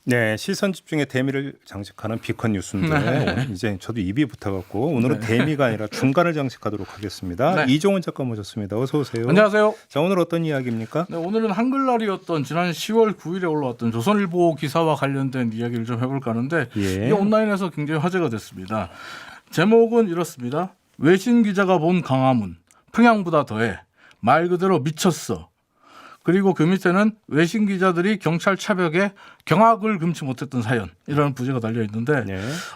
네, 시선 집중에 대미를 장식하는 비컨 뉴스인데 오늘 이제 저도 입이 붙어갖고 오늘은 대미가 아니라 중간을 장식하도록 하겠습니다. 이종훈 작가 모셨습니다. 어서 오세요. 안녕하세요. 자, 오늘 어떤 이야기입니까? 네, 오늘은 한글날이었던 지난 10월 9일에 올라왔던 조선일보 기사와 관련된 이야기를 좀 해볼까 하는데 이게 온라인에서 굉장히 화제가 됐습니다. 제목은 이렇습니다. 외신 기자가 본 강화문 평양보다 더해 말 그대로 미쳤어. 그리고 그 밑에는 외신 기자들이 경찰 차벽에 경악을 금치 못했던 사연 이라는 부제가 달려 있는데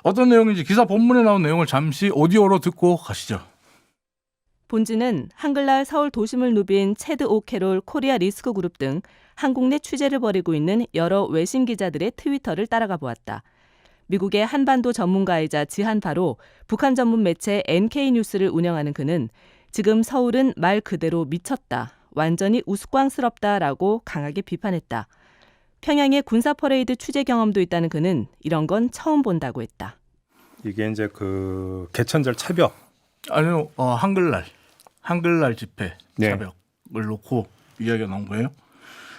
어떤 내용인지 기사 본문에 나온 내용을 잠시 오디오로 듣고 가시죠. 본지는 한글날 서울 도심을 누빈 체드 오캐롤 코리아 리스크 그룹 등 한국 내 취재를 벌이고 있는 여러 외신 기자들의 트위터를 따라가 보았다. 미국의 한반도 전문가이자 지한파로 북한 전문 매체 NK뉴스를 운영하는 그는 지금 서울은 말 그대로 미쳤다. 완전히 우스꽝스럽다라고 강하게 비판했다. 평양의 군사 퍼레이드 취재 경험도 있다는 그는 이런 건 처음 본다고 했다. 이게 이제 그 개천절 차벽. 아니요, 한글날 집회 차벽을 놓고 이야기가 나온 거예요.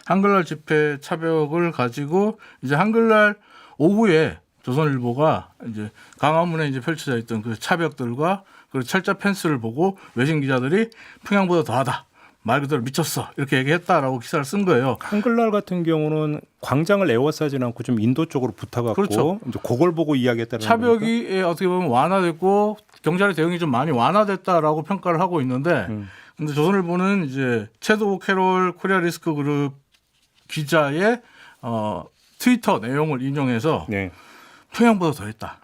한글날 집회 차벽을 가지고 이제 한글날 오후에 조선일보가 이제 강화문에 이제 펼쳐져 있던 그 차벽들과 그 철자 펜스를 보고 외신 기자들이 평양보다 더하다. 말 그대로 미쳤어. 이렇게 얘기했다라고 기사를 쓴 거예요. 한글날 같은 경우는 광장을 에워싸지는 않고 좀 인도 쪽으로 붙어갖고 그렇죠. 이제 그걸 보고 이야기했다는 차벽이 겁니까? 어떻게 보면 완화됐고 경찰의 대응이 좀 많이 완화됐다라고 평가를 하고 있는데 근데 조선일보는 이제 체드 캐롤 코리아 리스크 그룹 기자의 트위터 내용을 인용해서 평양보다 더했다.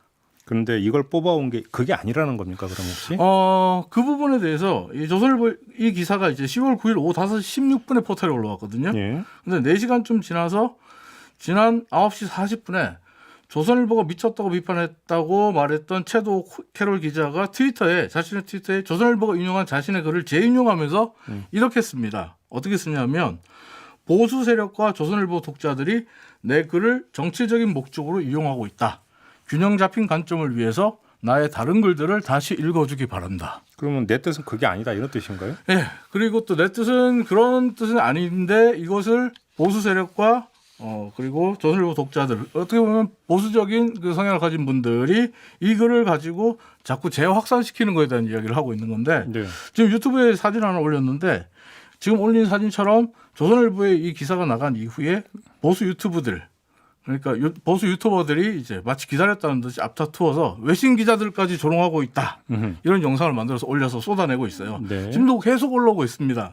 그런데 이걸 뽑아온 게 그게 아니라는 겁니까? 그럼 혹시? 그 부분에 대해서 이 조선일보 이 기사가 이제 10월 9일 오후 5시 16분에 포털에 올라왔거든요. 근데 4시간쯤 지나서 지난 9시 40분에 조선일보가 미쳤다고 비판했다고 말했던 체도 캐롤 기자가 자신의 트위터에 조선일보가 인용한 자신의 글을 재인용하면서 이렇게 씁니다. 어떻게 쓰냐면 보수 세력과 조선일보 독자들이 내 글을 정치적인 목적으로 이용하고 있다. 균형 잡힌 관점을 위해서 나의 다른 글들을 다시 읽어주기 바란다. 그러면 내 뜻은 그게 아니다 이런 뜻인가요? 네. 그리고 또 내 뜻은 그런 뜻은 아닌데 이것을 보수 세력과 그리고 조선일보 독자들 어떻게 보면 보수적인 그 성향을 가진 분들이 이 글을 가지고 자꾸 재확산시키는 것에 대한 이야기를 하고 있는 건데 지금 유튜브에 사진 하나 올렸는데 지금 올린 사진처럼 조선일보에 이 기사가 나간 이후에 보수 유튜브들 그러니까 보수 유튜버들이 이제 마치 기다렸다는 듯이 앞다투어서 외신 기자들까지 조롱하고 있다. 이런 영상을 만들어서 올려서 쏟아내고 있어요. 지금도 계속 올라오고 있습니다.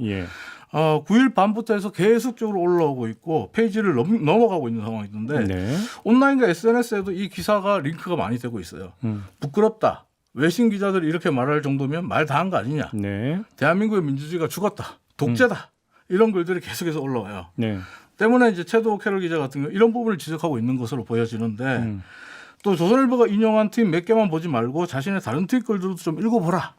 9일 밤부터 해서 계속적으로 올라오고 있고 페이지를 넘어가고 있는 상황인데 온라인과 SNS에도 이 기사가 링크가 많이 되고 있어요. 부끄럽다. 외신 기자들이 이렇게 말할 정도면 말 다 한 거 아니냐. 대한민국의 민주주의가 죽었다. 독재다. 이런 글들이 계속해서 올라와요. 때문에 이제 체도 캐롤 기자 같은 경우 이런 부분을 지적하고 있는 것으로 보여지는데 또 조선일보가 인용한 트윗 몇 개만 보지 말고 자신의 다른 트윗 글들도 좀 읽어보라.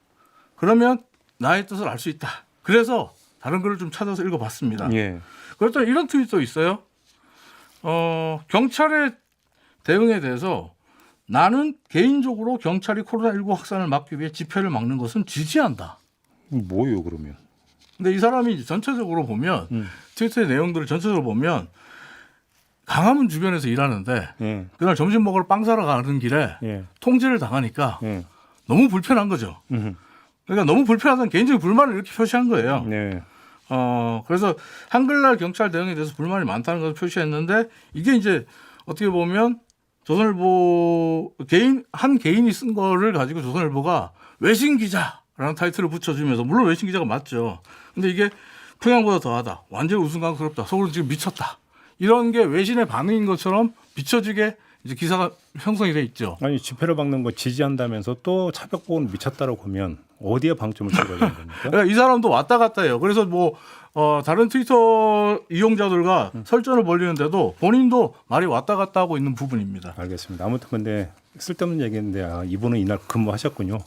그러면 나의 뜻을 알 수 있다. 그래서 다른 글을 좀 찾아서 읽어봤습니다. 그랬더니 이런 트윗도 있어요. 경찰의 대응에 대해서 나는 개인적으로 경찰이 코로나19 확산을 막기 위해 집회를 막는 것은 지지한다. 뭐예요 그러면? 근데 이 사람이 이제 전체적으로 보면 트위터의 내용들을 전체적으로 보면 강화문 주변에서 일하는데 그날 점심 먹으러 빵 사러 가는 길에 통제를 당하니까 너무 불편한 거죠. 그러니까 너무 불편하다는 개인적인 불만을 이렇게 표시한 거예요. 그래서 한글날 경찰 대응에 대해서 불만이 많다는 것을 표시했는데 이게 이제 어떻게 보면 조선일보 한 개인이 쓴 거를 가지고 조선일보가 외신 기자라는 타이틀을 붙여주면서 물론 외신 기자가 맞죠. 근데 이게 평양보다 더하다. 완전히 우스꽝스럽다. 서울은 지금 미쳤다. 이런 게 외신의 반응인 것처럼 비춰지게 이제 기사가 형성이 돼 있죠. 아니 집회를 막는 거 지지한다면서 또 차벽 보고는 미쳤다라고 하면 어디에 방점을 찍어야 되는 겁니까? 그러니까 이 사람도 왔다 갔다 해요. 그래서 다른 트위터 이용자들과 설전을 벌이는데도 본인도 말이 왔다 갔다 하고 있는 부분입니다. 알겠습니다. 아무튼 근데 쓸데없는 얘기인데 이분은 이날 근무하셨군요.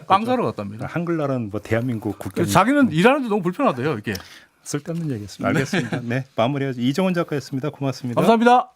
빵 사러 갔답니다. 한글날은 뭐 대한민국 국경. 자기는 일하는데 너무 불편하대요. 이게. 쓸데없는 얘기였습니다. 알겠습니다. 네, 마무리하죠. 이종훈 작가였습니다. 고맙습니다. 감사합니다.